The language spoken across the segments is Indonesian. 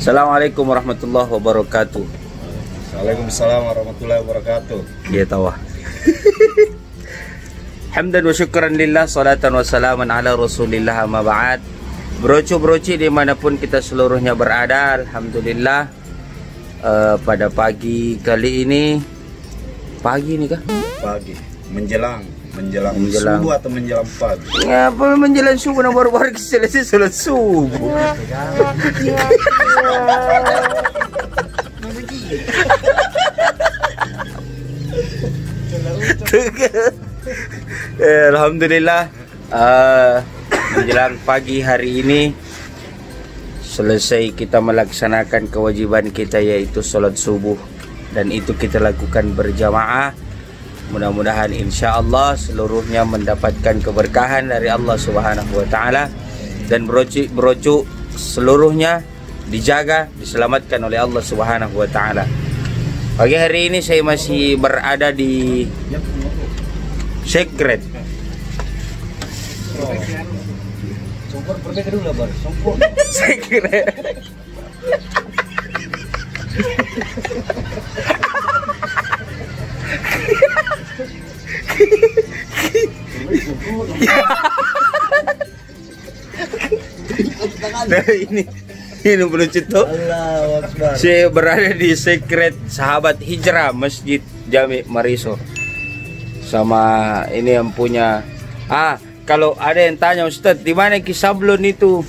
Assalamualaikum warahmatullahi wabarakatuh. Waalaikumsalam warahmatullahi wabarakatuh. Iya tahu. Hamdan wa syukran lillah, salatan wa salaman ala rasulillah, amma ba'd. Brocu-broci dimanapun kita seluruhnya berada, alhamdulillah. Pada pagi kali ini, pagi nih kah? Pagi, menjelang subuh atau menjelang pagi? Ngapa menjelang subuh, nah baru-baru selesai sholat subuh. Alhamdulillah, menjelang pagi hari ini selesai kita melaksanakan kewajiban kita, yaitu sholat subuh, dan itu kita lakukan berjamaah. Mudah-mudahan insya Allah seluruhnya mendapatkan keberkahan dari Allah Subhanahu wa Ta'ala, dan brocu seluruhnya dijaga, diselamatkan oleh Allah Subhanahu wa Ta'ala. Pagi hari ini saya masih berada di Secret. Secret. Nah, ini belum cerita. Saya berada di Secret Sahabat Hijrah Masjid Jami Mariso. Sama ini yang punya. Kalau ada yang tanya, Ustadz, di mana ki sablon itu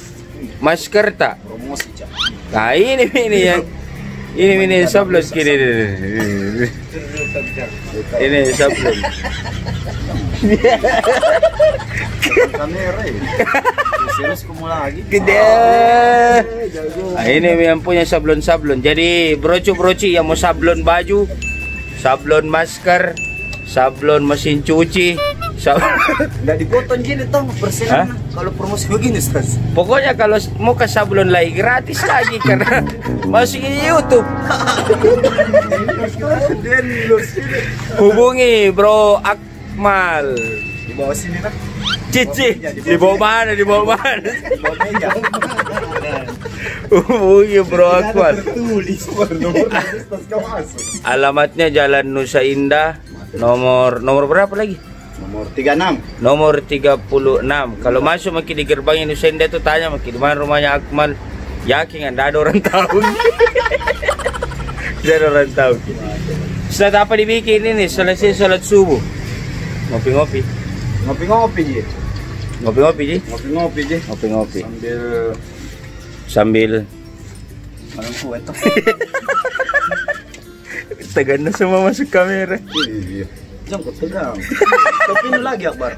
masker tak? Promosi, Cak. Nah, ini yang ini sablon kini. Ini sablon. Kamera ya. Serius kamu lagi. Gede. Nah, ini yang punya sablon-sablon. Jadi brocu-broci yang mau sablon baju, sablon masker, sablon mesin cuci, nggak dipotong gini toh persenan kalau promosi begini, Ustaz. Pokoknya kalau mau ke sablon lagi gratis lagi karena masih di YouTube. Hubungi Bro Akmal Di bawah sini kan. Cici, di bawah mana? Di bawah meja. Hubungi Bro Akmal. Tulis nomor Ustaz kamu masuk. Alamatnya Jalan Nusa Indah, nomor berapa lagi? Nomor 36. Nomor 36. Kalau masuk makin di gerbang Nusa Indah itu tanya makin di mana rumahnya Akmal. Yakin ada orang tahu. Tidak ada orang tahu. Ustaz, apa dibikin ini? Selesai sholat subuh. Ngopi-ngopi. Ngopi-ngopi, Ji. Ngopi-ngopi, Ji. Ngopi-ngopi, Ji. Ngopi-ngopi. Sambil malam kue tuh. Tegan semua masuk kamera. Iya. Jangan tegang. Tapi ini lagi Akbar.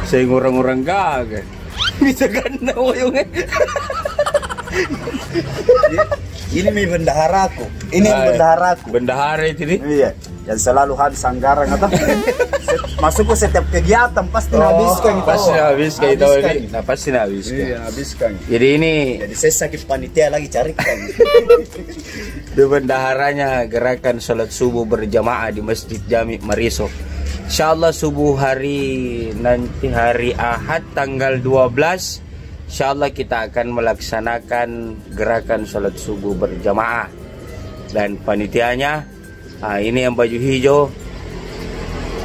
Saya ngurang-ngurang gagak. Bisa ganda woyongnya. Ini bendaharaku. Ini bendaharaku. Bendahara itu nih. Iya. Yang selalu habis anggaran atau masuk ke setiap kegiatan pasti habiskan. Pasti habiskan itu ini. Nah, pasti habiskan. Iya, habiskan. Jadi ini. Jadi saya sakit panitia lagi carikan. Itu bendaharanya gerakan sholat subuh berjamaah di Masjid Jami Mariso. Insyaallah subuh nanti hari Ahad tanggal 12. Insyaallah kita akan melaksanakan gerakan sholat subuh berjamaah. Dan panitianya, ini yang baju hijau,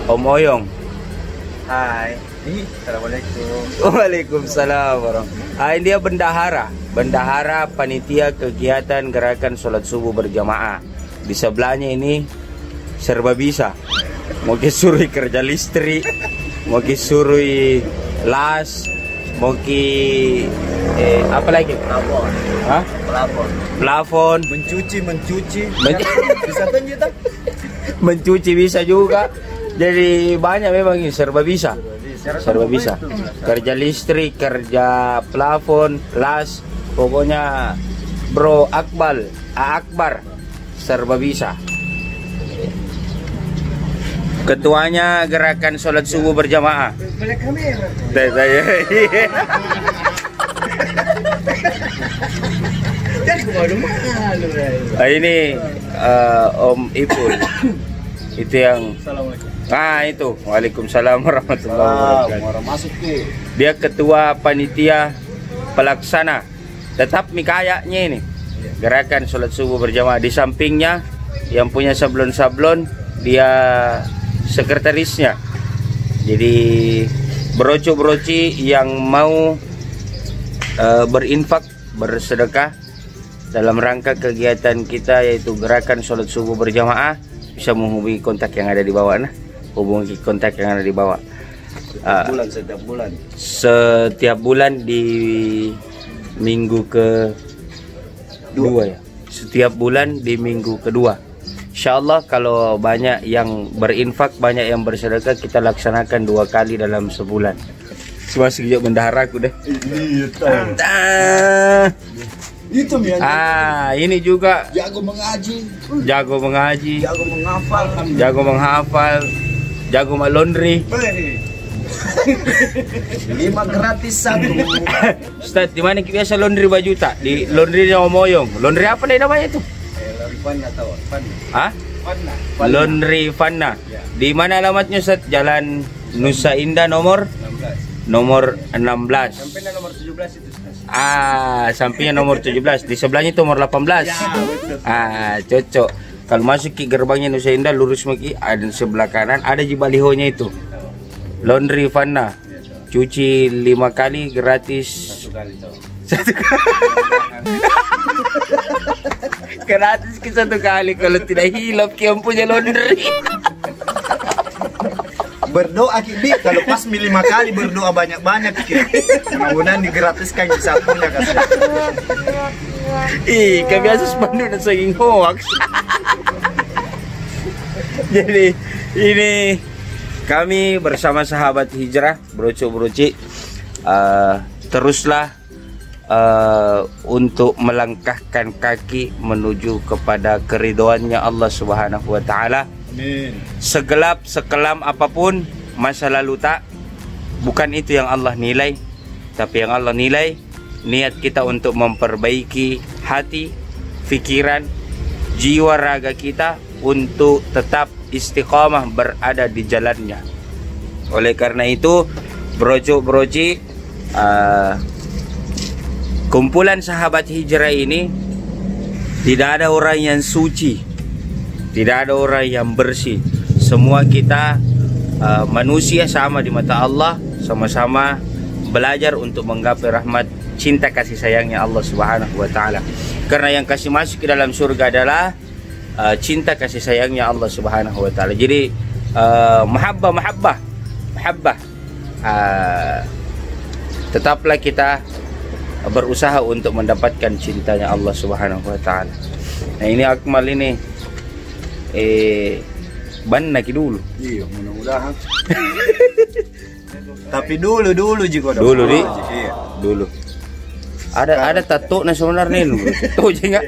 Om Oyong. Hai. Assalamualaikum. Waalaikumsalam warahmatullahi. Ini dia bendahara panitia kegiatan gerakan sholat subuh berjamaah. Di sebelahnya ini serba bisa. Mau disuruh kerja listrik, mau disuruh las, mau apa lagi? Plafon. Hah? Plafon. Mencuci. Bisa tunjuk. Mencuci bisa juga. Jadi banyak memang ini serba bisa. Serba bisa. Kerja listrik, kerja plafon, las, pokoknya Bro Akbar serba bisa. Ketuanya gerakan sholat subuh berjamaah. Saya. Ini Om Ipul. Itu yang Assalamualaikum. itu. Waalaikumsalam warahmatullahi wabarakatuh. Masuk ke. Dia ketua panitia pelaksana. Tetap mikayanya ini. Gerakan sholat subuh berjamaah. Di sampingnya yang punya sablon-sablon, dia sekretarisnya. Jadi broco-broci yang mau berinfak, bersedekah dalam rangka kegiatan kita yaitu gerakan sholat subuh berjamaah, bisa menghubungi kontak yang ada di bawah. Hubungi kontak yang ada di bawah. Setiap bulan di minggu kedua ya. Setiap bulan di minggu kedua. Insyaallah kalau banyak yang berinfak, banyak yang bersedekah, kita laksanakan 2 kali dalam sebulan. Cuma sekejap bendaharaku deh. Itu ini juga jago mengaji, jago mengaji, jago menghafal, jago laundry. 5 gratis 1. Ustaz, di mana biasa laundry baju tak? Di laundry Omoyong. Laundry apa nih namanya itu? Laundry Fanna. Di mana alamatnya Ustaz? Jalan Nusa Indah nomor 16. Sampai nomor 17 itu. Sampingnya nomor 17. Di sebelahnya itu nomor 18. Cocok. Kalau masuk ke gerbangnya Nusa Indah, lurus lagi, ada sebelah kanan ada balihonya itu. Laundry Fanna. Cuci 5 kali gratis. 1 kali. Gratis ke 1 kali, kalau tidak hilap yang punya laundry. Berdoa Kidi, kalau pas 5 kali berdoa banyak-banyak mudah-mudahan digratiskan di satunya kasih. Kebiasa sepandu dan saking hoax. Jadi ini kami bersama sahabat hijrah broco-broci teruslah untuk melangkahkan kaki menuju kepada keridhoannya Allah Subhanahu wa taala. Amin. Segelap sekelam apapun masa lalu bukan itu yang Allah nilai, tapi yang Allah nilai niat kita untuk memperbaiki hati, pikiran, jiwa raga kita untuk tetap istiqamah berada di jalannya. Oleh karena itu, broco-broci, kumpulan sahabat hijrah ini tidak ada orang yang suci, tidak ada orang yang bersih. Semua kita manusia sama di mata Allah, sama-sama belajar untuk menggapai rahmat cinta kasih sayangnya Allah Subhanahu wa taala. Karena yang kasih masuk ke dalam surga adalah cinta kasih sayangnya Allah Subhanahu wa taala. Jadi mahabbah. Tetaplah kita berusaha untuk mendapatkan cintanya Allah Subhanahu wa taala. Nah, ini Akmal ini ban lagi dulu. Iya, mudah-mudahan. Tapi dulu juga dulu di. Iya. Dulu. Ada tato na sebenarnya lu. Tahu enggak?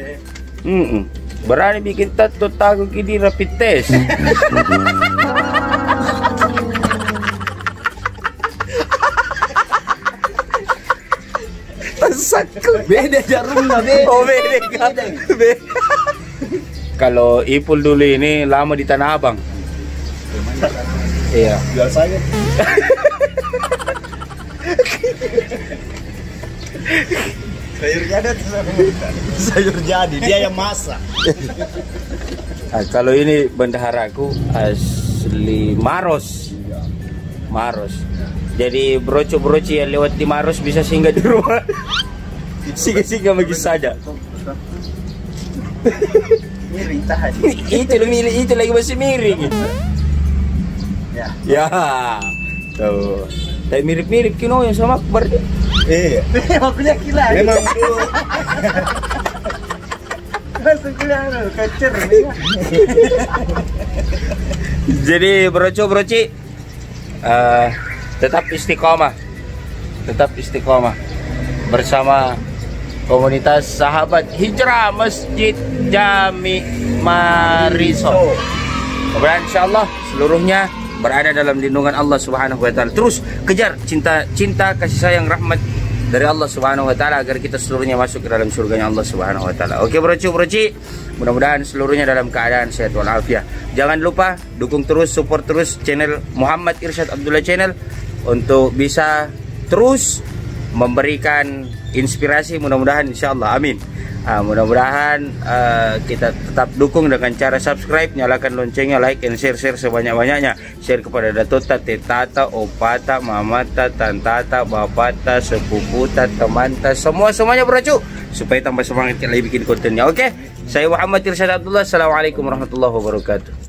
Berani bikin tato tahu gini rapid test. Beda jarumnya, beda. Oh, beda. Kalau Ipul dulu ini lama di Tanah Abang. Iya. Jual sayur. Sayur jadi, sayur jadi, dia yang masak. Nah, kalau ini bendaharaku asli Maros. Jadi broco-broci yang lewat di Maros bisa singgah di rumah. Singgah bagi saja. Miring tahan. Itu lagi masih miring. Ya. Tuh. Tapi mirip-mirip kino yang sama Akbar. Iya. Aku lihat gila. Memang dulu. Masuk gila kacer. Jadi broco-broci tetap istiqomah bersama komunitas sahabat hijrah Masjid Jami Mariso. Kemudian insyaallah seluruhnya berada dalam lindungan Allah Subhanahu wa taala. Terus kejar cinta kasih sayang rahmat dari Allah Subhanahu wa taala agar kita seluruhnya masuk ke dalam surganya Allah Subhanahu wa taala. Oke broci, mudah-mudahan seluruhnya dalam keadaan sehat walafiat. Jangan lupa dukung terus, support terus channel Muhammad Irsyad Abdullah Channel untuk bisa terus memberikan inspirasi, mudah-mudahan insyaallah amin. Mudah-mudahan kita tetap dukung dengan cara subscribe, nyalakan loncengnya, like and share sebanyak-banyaknya. Share kepada datota, tetata, opata, mamata, tantata, bapata, sepuputa, temanta, semuanya beracu supaya tambah semangat kita lagi bikin kontennya. Oke, saya Muhammad Irsyad Abdullah. Assalamualaikum warahmatullahi wabarakatuh.